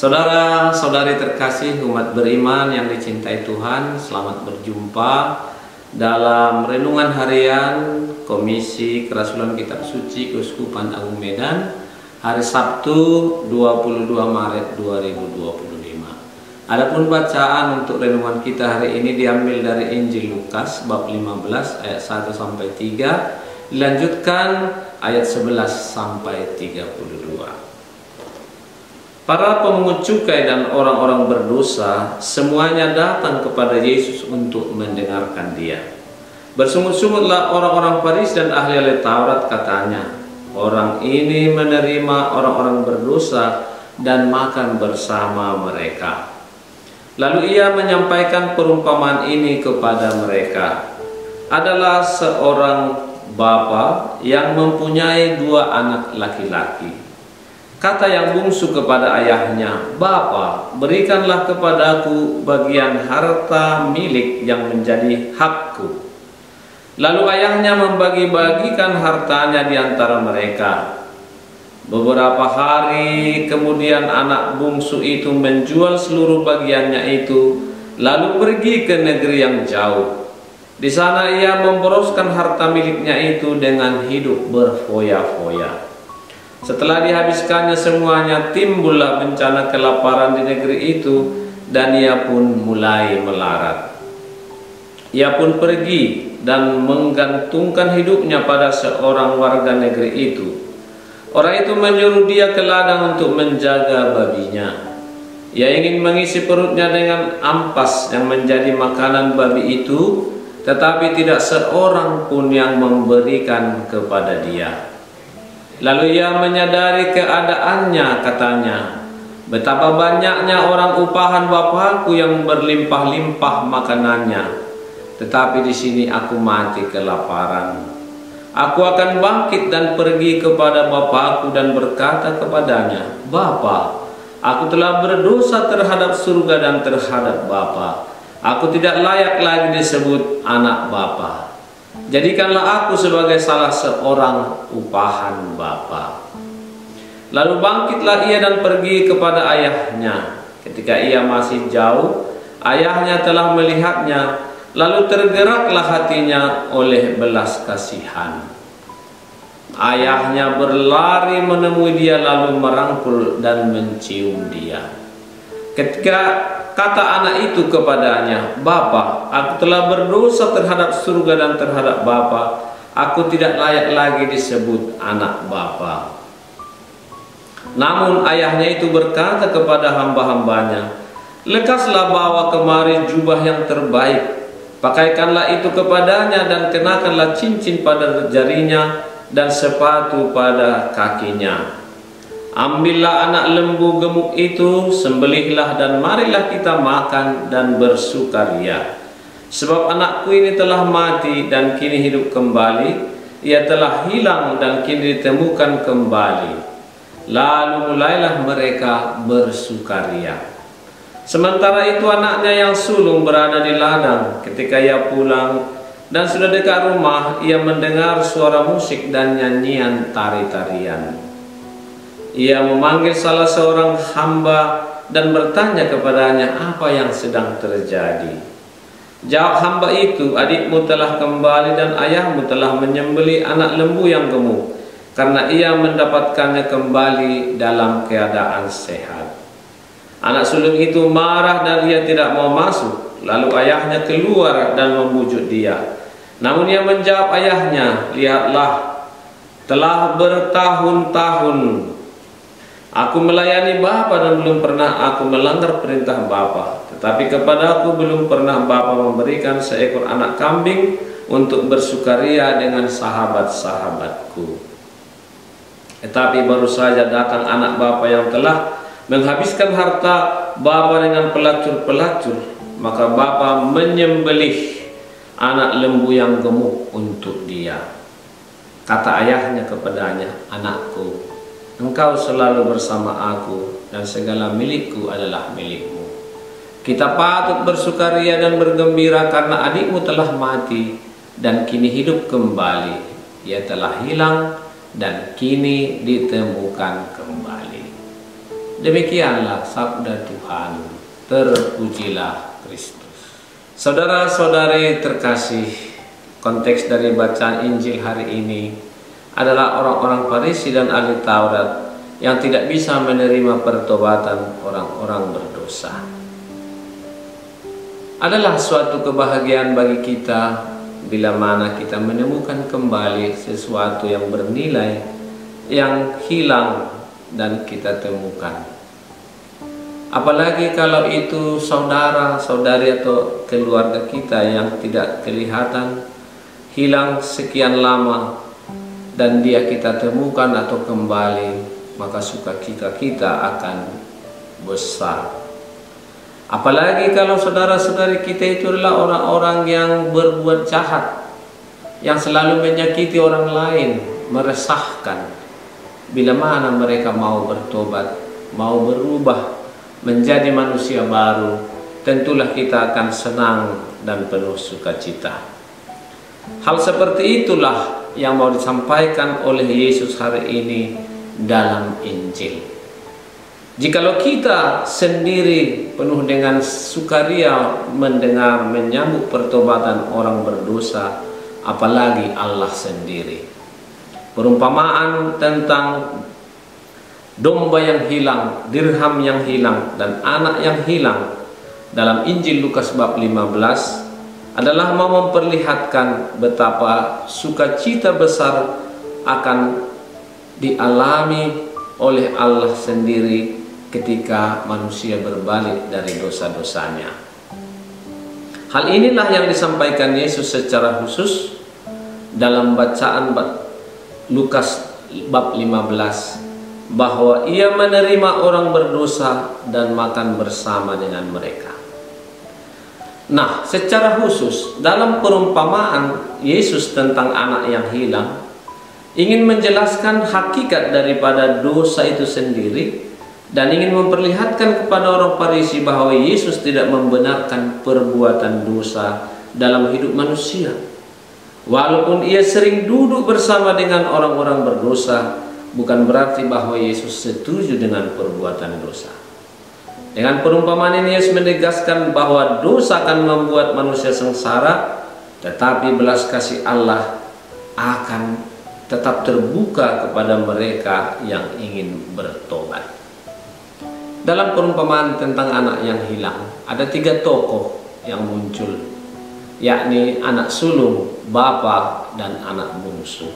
Saudara-saudari terkasih umat beriman yang dicintai Tuhan, selamat berjumpa dalam renungan harian Komisi Kerasulan Kitab Suci Keuskupan Agung Medan hari Sabtu 22 Maret 2025. Adapun bacaan untuk renungan kita hari ini diambil dari Injil Lukas bab 15 ayat 1 sampai 3, dilanjutkan ayat 11 sampai 32. Para pemungut cukai dan orang-orang berdosa semuanya datang kepada Yesus untuk mendengarkan Dia. Bersungut-sungutlah orang-orang Farisi dan ahli Taurat, katanya, orang ini menerima orang-orang berdosa dan makan bersama mereka. Lalu Ia menyampaikan perumpamaan ini kepada mereka. Adalah seorang bapa yang mempunyai 2 anak laki-laki. Kata yang bungsu kepada ayahnya, "Bapa, berikanlah kepadaku bagian harta milik yang menjadi hakku." Lalu ayahnya membagi-bagikan hartanya di antara mereka. Beberapa hari kemudian anak bungsu itu menjual seluruh bagiannya itu, lalu pergi ke negeri yang jauh. Di sana ia memboroskan harta miliknya itu dengan hidup berfoya-foya. Setelah dihabiskannya semuanya, timbullah bencana kelaparan di negeri itu, dan ia pun mulai melarat. Ia pun pergi dan menggantungkan hidupnya pada seorang warga negeri itu. Orang itu menyuruh dia ke ladang untuk menjaga babinya. Ia ingin mengisi perutnya dengan ampas yang menjadi makanan babi itu, tetapi tidak seorang pun yang memberikan kepada dia. Lalu ia menyadari keadaannya, katanya, "Betapa banyaknya orang upahan Bapakku yang berlimpah-limpah makanannya, tetapi di sini aku mati kelaparan. Aku akan bangkit dan pergi kepada Bapakku dan berkata kepadanya, Bapa, aku telah berdosa terhadap surga dan terhadap Bapa. Aku tidak layak lagi disebut anak Bapa. Jadikanlah aku sebagai salah seorang upahan Bapa." Lalu bangkitlah ia dan pergi kepada ayahnya. Ketika ia masih jauh, ayahnya telah melihatnya, lalu tergeraklah hatinya oleh belas kasihan. Ayahnya berlari menemui dia lalu merangkul dan mencium dia. Ketika kata anak itu kepadanya, "Bapa, aku telah berdosa terhadap surga dan terhadap Bapa. Aku tidak layak lagi disebut anak Bapa." Namun ayahnya itu berkata kepada hamba-hambanya, "Lekaslah bawa kemari jubah yang terbaik, pakaikanlah itu kepadanya dan kenakanlah cincin pada jarinya dan sepatu pada kakinya. Ambillah anak lembu gemuk itu, sembelihlah dan marilah kita makan dan bersukaria. Sebab anakku ini telah mati dan kini hidup kembali, ia telah hilang dan kini ditemukan kembali." Lalu mulailah mereka bersukaria. Sementara itu anaknya yang sulung berada di ladang. Ketika ia pulang dan sudah dekat rumah, ia mendengar suara musik dan nyanyian tari-tarian. Ia memanggil salah seorang hamba dan bertanya kepadanya apa yang sedang terjadi. Jawab hamba itu, "Adikmu telah kembali dan ayahmu telah menyembelih anak lembu yang gemuk, karena ia mendapatkannya kembali dalam keadaan sehat." Anak sulung itu marah dan ia tidak mau masuk. Lalu ayahnya keluar dan membujuk dia. Namun ia menjawab ayahnya, "Lihatlah, telah bertahun-tahun aku melayani Bapa dan belum pernah aku melanggar perintah Bapa. Tetapi kepadaku belum pernah Bapa memberikan seekor anak kambing untuk bersukaria dengan sahabat-sahabatku. Tetapi baru saja datang anak Bapa yang telah menghabiskan harta Bapa dengan pelacur-pelacur. Maka Bapa menyembelih anak lembu yang gemuk untuk dia." Kata ayahnya kepadanya, "Anakku, engkau selalu bersama aku dan segala milikku adalah milikmu. Kita patut bersukaria dan bergembira karena adikmu telah mati dan kini hidup kembali. Ia telah hilang dan kini ditemukan kembali." Demikianlah sabda Tuhan. Terpujilah Kristus. Saudara-saudari terkasih, konteks dari bacaan Injil hari ini adalah orang-orang Farisi dan ahli Taurat yang tidak bisa menerima pertobatan orang-orang berdosa. Adalah suatu kebahagiaan bagi kita bila mana kita menemukan kembali sesuatu yang bernilai yang hilang dan kita temukan. Apalagi kalau itu saudara, saudari atau keluarga kita yang tidak kelihatan, hilang sekian lama, dan dia kita temukan atau kembali, maka sukacita kita akan besar. Apalagi kalau saudara-saudari kita itu adalah orang-orang yang berbuat jahat, yang selalu menyakiti orang lain, meresahkan. Bila mana mereka mau bertobat, mau berubah menjadi manusia baru, tentulah kita akan senang dan penuh sukacita. Hal seperti itulah yang mau disampaikan oleh Yesus hari ini dalam Injil. Jikalau kita sendiri penuh dengan sukaria mendengar menyambut pertobatan orang berdosa, apalagi Allah sendiri. Perumpamaan tentang domba yang hilang, dirham yang hilang, dan anak yang hilang dalam Injil Lukas bab 15 adalah mau memperlihatkan betapa sukacita besar akan dialami oleh Allah sendiri ketika manusia berbalik dari dosa-dosanya. Hal inilah yang disampaikan Yesus secara khusus dalam bacaan Lukas bab 15, bahwa ia menerima orang berdosa dan makan bersama dengan mereka. Nah, secara khusus dalam perumpamaan Yesus tentang anak yang hilang ingin menjelaskan hakikat daripada dosa itu sendiri dan ingin memperlihatkan kepada orang Farisi bahwa Yesus tidak membenarkan perbuatan dosa dalam hidup manusia. Walaupun ia sering duduk bersama dengan orang-orang berdosa, bukan berarti bahwa Yesus setuju dengan perbuatan dosa. Dengan perumpamaan ini Yesus menegaskan bahwa dosa akan membuat manusia sengsara, tetapi belas kasih Allah akan tetap terbuka kepada mereka yang ingin bertobat. Dalam perumpamaan tentang anak yang hilang, ada 3 tokoh yang muncul, yakni anak sulung, bapa, dan anak bungsu.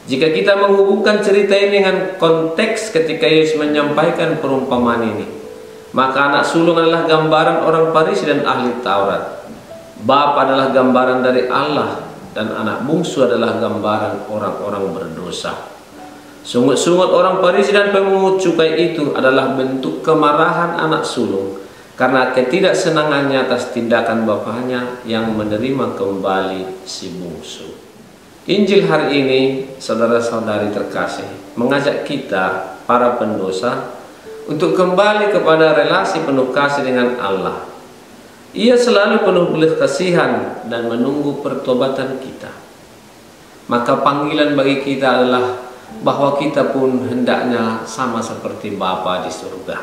Jika kita menghubungkan cerita ini dengan konteks ketika Yesus menyampaikan perumpamaan ini, maka anak sulung adalah gambaran orang Farisi dan ahli Taurat. Bapa adalah gambaran dari Allah, dan anak bungsu adalah gambaran orang-orang berdosa. Sungut-sungut orang Farisi dan pemungut cukai itu adalah bentuk kemarahan anak sulung karena ketidaksenangannya atas tindakan bapaknya yang menerima kembali si bungsu. Injil hari ini, saudara-saudari terkasih, mengajak kita, para pendosa, untuk kembali kepada relasi penuh kasih dengan Allah. Ia selalu penuh belas kasihan dan menunggu pertobatan kita. Maka panggilan bagi kita adalah bahwa kita pun hendaknya sama seperti Bapa di surga.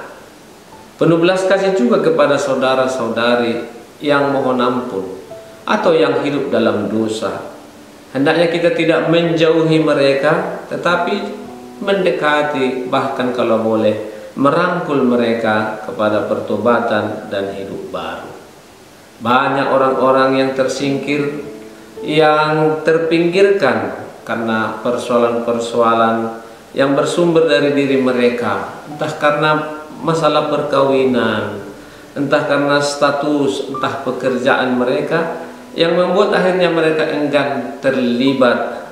Penuh belas kasih juga kepada saudara-saudari yang mohon ampun atau yang hidup dalam dosa. Hendaknya kita tidak menjauhi mereka, tetapi mendekati, bahkan kalau boleh merangkul mereka kepada pertobatan dan hidup baru. Banyak orang-orang yang tersingkir, yang terpinggirkan karena persoalan-persoalan yang bersumber dari diri mereka, entah karena masalah perkawinan, entah karena status, entah pekerjaan mereka, yang membuat akhirnya mereka enggan terlibat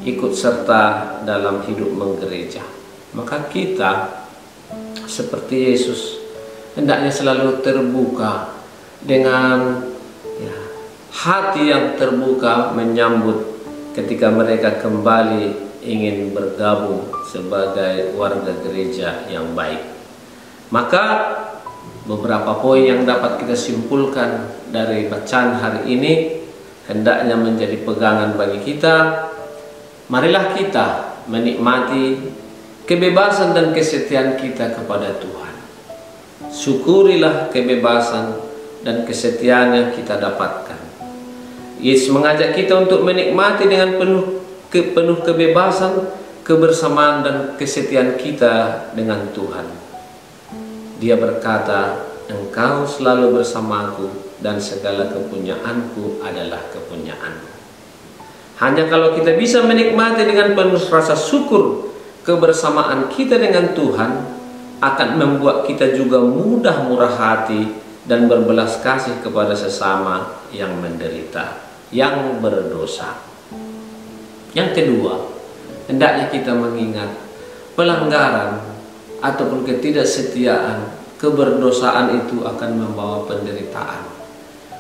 ikut serta dalam hidup menggereja. Maka kita seperti Yesus hendaknya selalu terbuka dengan hati yang terbuka menyambut ketika mereka kembali ingin bergabung sebagai warga gereja yang baik. Maka beberapa poin yang dapat kita simpulkan dari bacaan hari ini hendaknya menjadi pegangan bagi kita. Marilah kita menikmati kebebasan dan kesetiaan kita kepada Tuhan. Syukurilah kebebasan dan kesetiaan yang kita dapatkan. Yesus mengajak kita untuk menikmati dengan penuh kebebasan, kebersamaan dan kesetiaan kita dengan Tuhan. Dia berkata, "Engkau selalu bersamaku dan segala kepunyaanku adalah kepunyaanmu." Hanya kalau kita bisa menikmati dengan penuh rasa syukur kebersamaan kita dengan Tuhan, akan membuat kita juga mudah murah hati dan berbelas kasih kepada sesama yang menderita, yang berdosa. Yang kedua, hendaknya kita mengingat pelanggaran ataupun ketidaksetiaan, keberdosaan itu akan membawa penderitaan.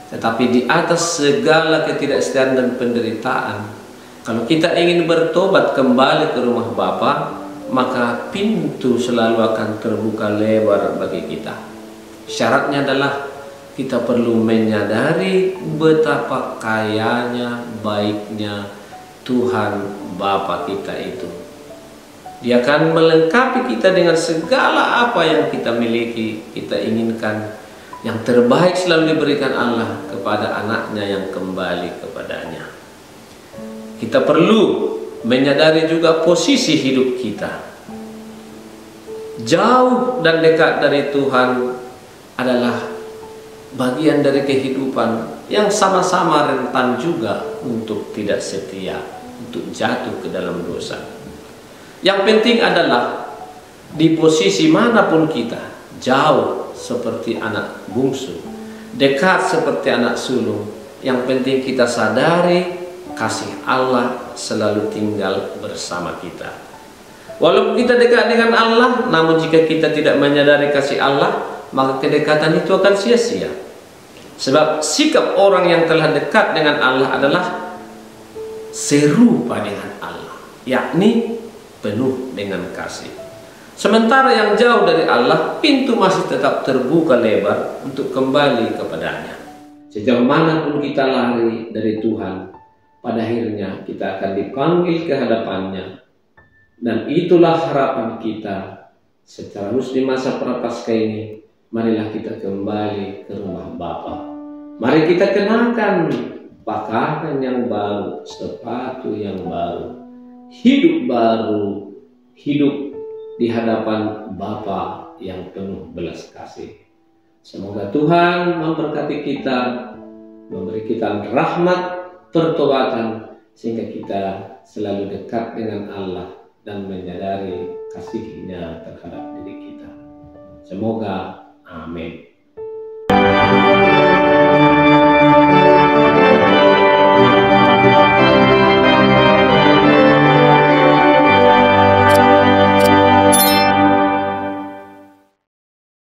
Tetapi di atas segala ketidaksetiaan dan penderitaan, kalau kita ingin bertobat kembali ke rumah Bapa, maka pintu selalu akan terbuka lebar bagi kita. Syaratnya adalah kita perlu menyadari betapa kayanya, baiknya Tuhan Bapa kita itu. Dia akan melengkapi kita dengan segala apa yang kita miliki, kita inginkan. Yang terbaik selalu diberikan Allah kepada anaknya yang kembali kepadanya. Kita perlu menyadari juga posisi hidup kita. Jauh dan dekat dari Tuhan adalah bagian dari kehidupan yang sama-sama rentan juga untuk tidak setia, untuk jatuh ke dalam dosa. Yang penting adalah di posisi manapun kita, jauh seperti anak bungsu, dekat seperti anak sulung, yang penting kita sadari kasih Allah selalu tinggal bersama kita. Walaupun kita dekat dengan Allah, namun jika kita tidak menyadari kasih Allah, maka kedekatan itu akan sia-sia. Sebab sikap orang yang telah dekat dengan Allah adalah serupa dengan Allah, yakni penuh dengan kasih. Sementara yang jauh dari Allah, pintu masih tetap terbuka lebar untuk kembali kepadanya. Sejauh manapun kita lari dari Tuhan, pada akhirnya kita akan dipanggil ke hadapannya. Dan itulah harapan kita. Secara khusus di masa prapaskah ini, marilah kita kembali ke rumah Bapa. Mari kita kenakan pakaian yang baru, sepatu yang baru, hidup baru, hidup di hadapan Bapa yang penuh belas kasih. Semoga Tuhan memberkati kita, memberi kita rahmat pertobatan, sehingga kita selalu dekat dengan Allah dan menyadari kasih-Nya terhadap diri kita. Semoga amin.